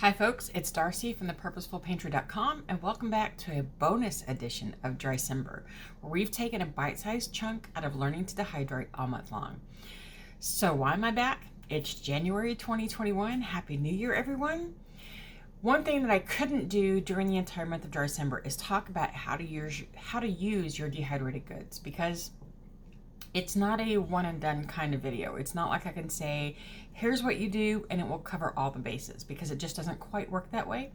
Hi folks, it's Darcy from the Purposeful and welcome back to a bonus edition of DRYCEMBER, where we've taken a bite-sized chunk out of learning to dehydrate all month long. So why am I back? It's January 2021. Happy New Year, everyone. One thing that I couldn't do during the entire month of DRYCEMBER is talk about how to use your dehydrated goods, because it's not a one and done kind of video. It's not like I can say, here's what you do and it will cover all the bases, because it just doesn't quite work that way.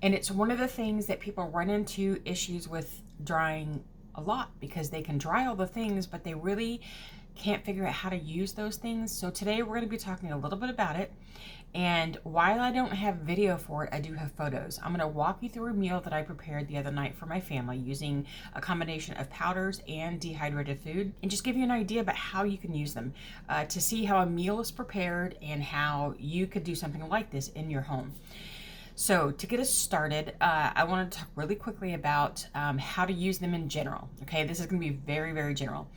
And it's one of the things that people run into issues with drying a lot, because they can dry all the things, but they really can't figure out how to use those things. So today we're going to be talking a little bit about it. And while I don't have video for it, I do have photos. I'm going to walk you through a meal that I prepared the other night for my family using a combination of powders and dehydrated food, and just give you an idea about how you can use them to see how a meal is prepared and how you could do something like this in your home. So to get us started, I want to talk really quickly about how to use them in general. Okay, this is going to be very, very general.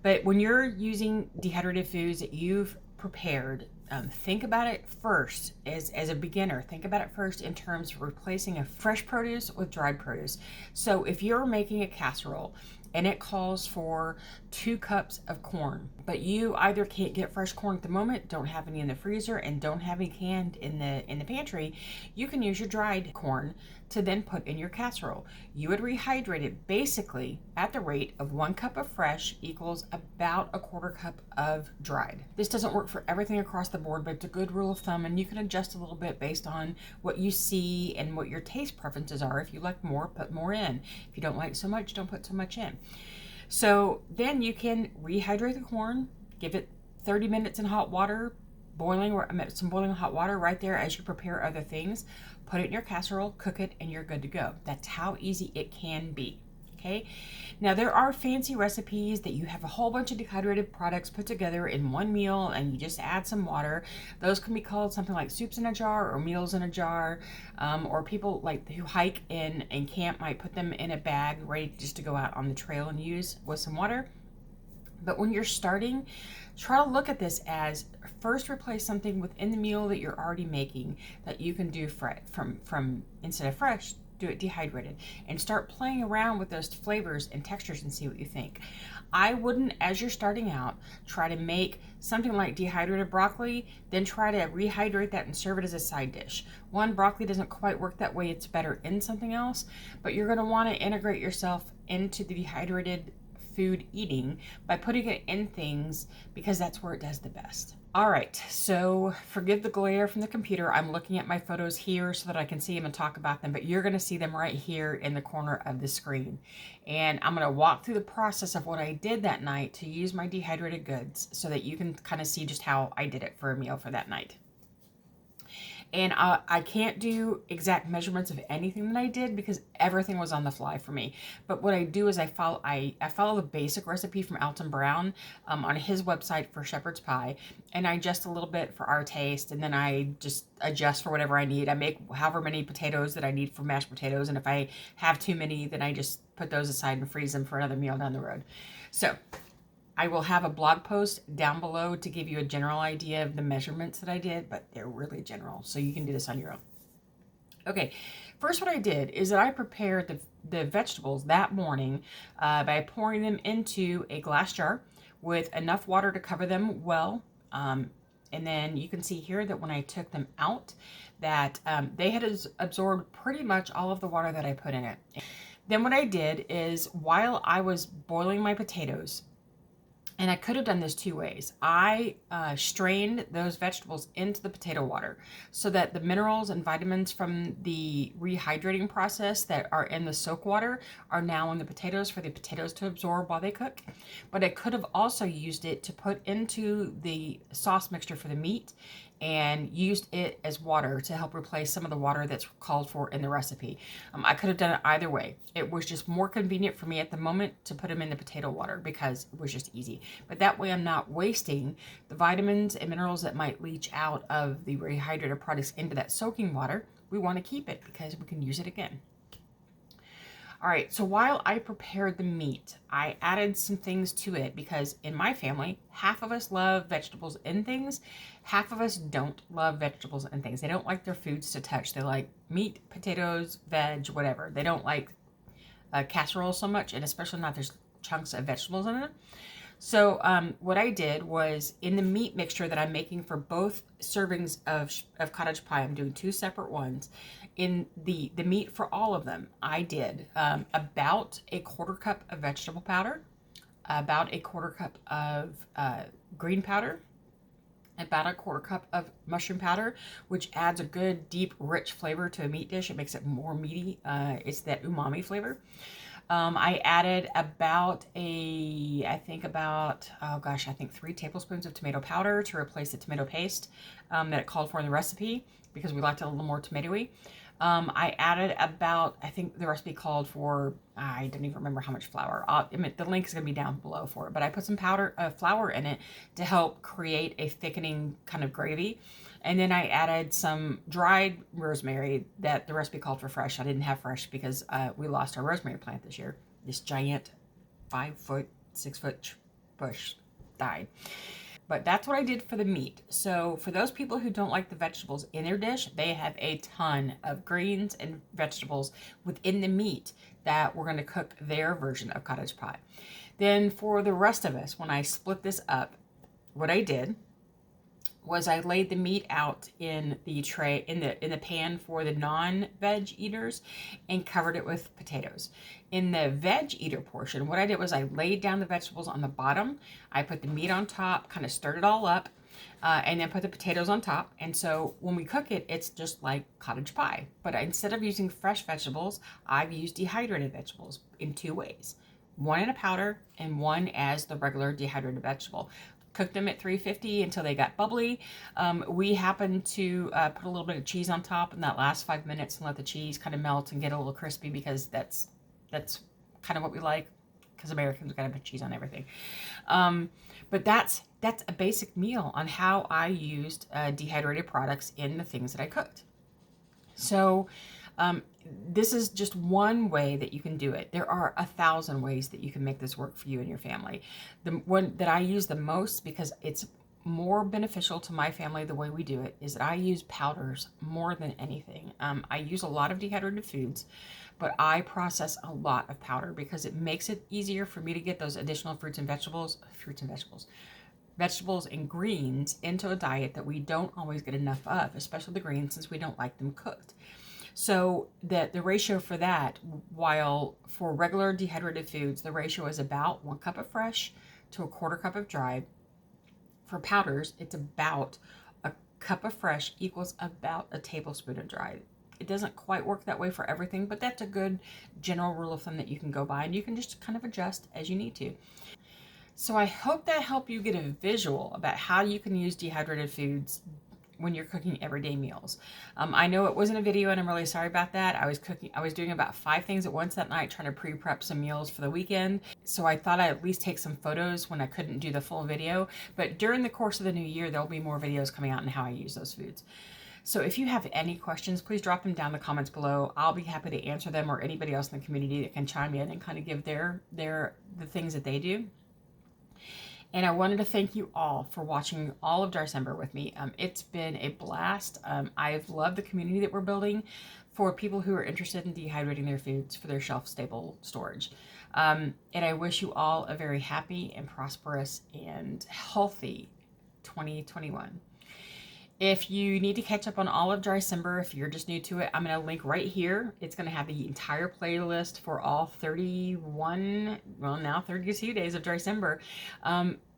But when you're using dehydrated foods that you've prepared, think about it first as a beginner. Think about it first in terms of replacing a fresh produce with dried produce. So if you're making a casserole and it calls for 2 cups of corn, but you either can't get fresh corn at the moment, don't have any in the freezer, and don't have any canned in the pantry, you can use your dried corn to then put in your casserole. You would rehydrate it basically at the rate of 1 cup of fresh equals about 1/4 cup of dried. This doesn't work for everything across the board, but it's a good rule of thumb, and you can adjust a little bit based on what you see and what your taste preferences are. If you like more, put more in. If you don't like so much, don't put so much in. So then you can rehydrate the corn, give it 30 minutes in hot water, some boiling hot water right there as you prepare other things. Put it in your casserole, cook it, and you're good to go. That's how easy it can be. Okay. Now there are fancy recipes that you have a whole bunch of dehydrated products put together in one meal and you just add some water. Those can be called something like soups in a jar or meals in a jar, or people like who hike and camp might put them in a bag ready just to go out on the trail and use with some water. But when you're starting, try to look at this as first replace something within the meal that you're already making that you can do from instead of fresh, do it dehydrated, and start playing around with those flavors and textures and see what you think. I wouldn't, as you're starting out, try to make something like dehydrated broccoli, then try to rehydrate that and serve it as a side dish. One, broccoli doesn't quite work that way. It's better in something else, but you're going to want to integrate yourself into the dehydrated food eating by putting it in things, because that's where it does the best. All right, so forgive the glare from the computer. I'm looking at my photos here so that I can see them and talk about them, but you're going to see them right here in the corner of the screen. And I'm going to walk through the process of what I did that night to use my dehydrated goods so that you can kind of see just how I did it for a meal for that night. And I can't do exact measurements of anything that I did because everything was on the fly for me. But what I do is I follow the basic recipe from Alton Brown on his website for shepherd's pie, and I adjust a little bit for our taste, and then I just adjust for whatever I need. I make however many potatoes that I need for mashed potatoes, and if I have too many, then I just put those aside and freeze them for another meal down the road. So I will have a blog post down below to give you a general idea of the measurements that I did, but they're really general, so you can do this on your own. Okay, first what I did is that I prepared the vegetables that morning by pouring them into a glass jar with enough water to cover them well. And then you can see here that when I took them out, that they had absorbed pretty much all of the water that I put in it. Then what I did is, while I was boiling my potatoes, and I could have done this 2 ways. I strained those vegetables into the potato water so that the minerals and vitamins from the rehydrating process that are in the soak water are now in the potatoes for the potatoes to absorb while they cook. But I could have also used it to put into the sauce mixture for the meat and used it as water to help replace some of the water that's called for in the recipe. I could have done it either way. It was just more convenient for me at the moment to put them in the potato water because it was just easy. But that way I'm not wasting the vitamins and minerals that might leach out of the rehydrated products into that soaking water. We want to keep it because we can use it again. All right, so while I prepared the meat, I added some things to it because in my family, half of us love vegetables and things, half of us don't love vegetables and things. They don't like their foods to touch. They like meat, potatoes, veg, whatever. They don't like casserole so much, and especially not there's chunks of vegetables in it. So what I did was in the meat mixture that I'm making for both servings of cottage pie, I'm doing 2 separate ones. In the meat for all of them, I did about a 1/4 cup of vegetable powder, about a 1/4 cup of green powder, about a 1/4 cup of mushroom powder, which adds a good, deep, rich flavor to a meat dish. It makes it more meaty. It's that umami flavor. I added about I think 3 tablespoons of tomato powder to replace the tomato paste that it called for in the recipe because we liked it a little more tomatoey. I added about, I think the recipe called for, I don't even remember how much flour. The link is going to be down below for it, but I put some flour in it to help create a thickening kind of gravy. And then I added some dried rosemary that the recipe called for fresh. I didn't have fresh because we lost our rosemary plant this year. This giant 5-foot, 6-foot bush died. But that's what I did for the meat. So for those people who don't like the vegetables in their dish, they have a ton of greens and vegetables within the meat that we're going to cook their version of cottage pie. Then for the rest of us, when I split this up, what I did was I laid the meat out in the tray, in the pan for the non-veg eaters, and covered it with potatoes. In the veg eater portion, what I did was I laid down the vegetables on the bottom. I put the meat on top, kind of stirred it all up, and then put the potatoes on top. And so when we cook it, it's just like cottage pie. But instead of using fresh vegetables, I've used dehydrated vegetables in 2 ways. One in a powder and one as the regular dehydrated vegetable. Cooked them at 350 until they got bubbly. We happened to put a little bit of cheese on top in that last 5 minutes and let the cheese kind of melt and get a little crispy because that's kind of what we like because Americans gotta put cheese on everything. But that's a basic meal on how I used dehydrated products in the things that I cooked. So this is just one way that you can do it. There are 1,000 ways that you can make this work for you and your family. The one that I use the most, because it's more beneficial to my family the way we do it, is that I use powders more than anything. I use a lot of dehydrated foods, but I process a lot of powder because it makes it easier for me to get those additional fruits and vegetables and greens into a diet that we don't always get enough of, especially the greens, since we don't like them cooked. So the ratio for that, while for regular dehydrated foods, the ratio is about 1 cup of fresh to a 1/4 cup of dried. For powders, it's about a cup of fresh equals about a tablespoon of dried. It doesn't quite work that way for everything, but that's a good general rule of thumb that you can go by, and you can just kind of adjust as you need to. So I hope that helped you get a visual about how you can use dehydrated foods when you're cooking everyday meals. I know it wasn't a video and I'm really sorry about that. I was doing about 5 things at once that night trying to pre-prep some meals for the weekend. So I thought I'd at least take some photos when I couldn't do the full video. But during the course of the new year, there'll be more videos coming out on how I use those foods. So if you have any questions, please drop them down in the comments below. I'll be happy to answer them, or anybody else in the community that can chime in and kind of give the things that they do. And I wanted to thank you all for watching all of Drycember with me. It's been a blast. I've loved the community that we're building for people who are interested in dehydrating their foods for their shelf-stable storage. And I wish you all a very happy and prosperous and healthy 2021. If you need to catch up on all of Drycember, if you're just new to it, I'm going to link right here. It's going to have the entire playlist for all 32 days of Drycember.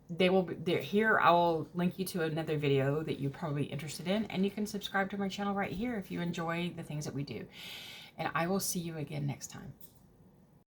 They will be there. Here, I will link you to another video that you're probably interested in, and you can subscribe to my channel right here if you enjoy the things that we do. And I will see you again next time.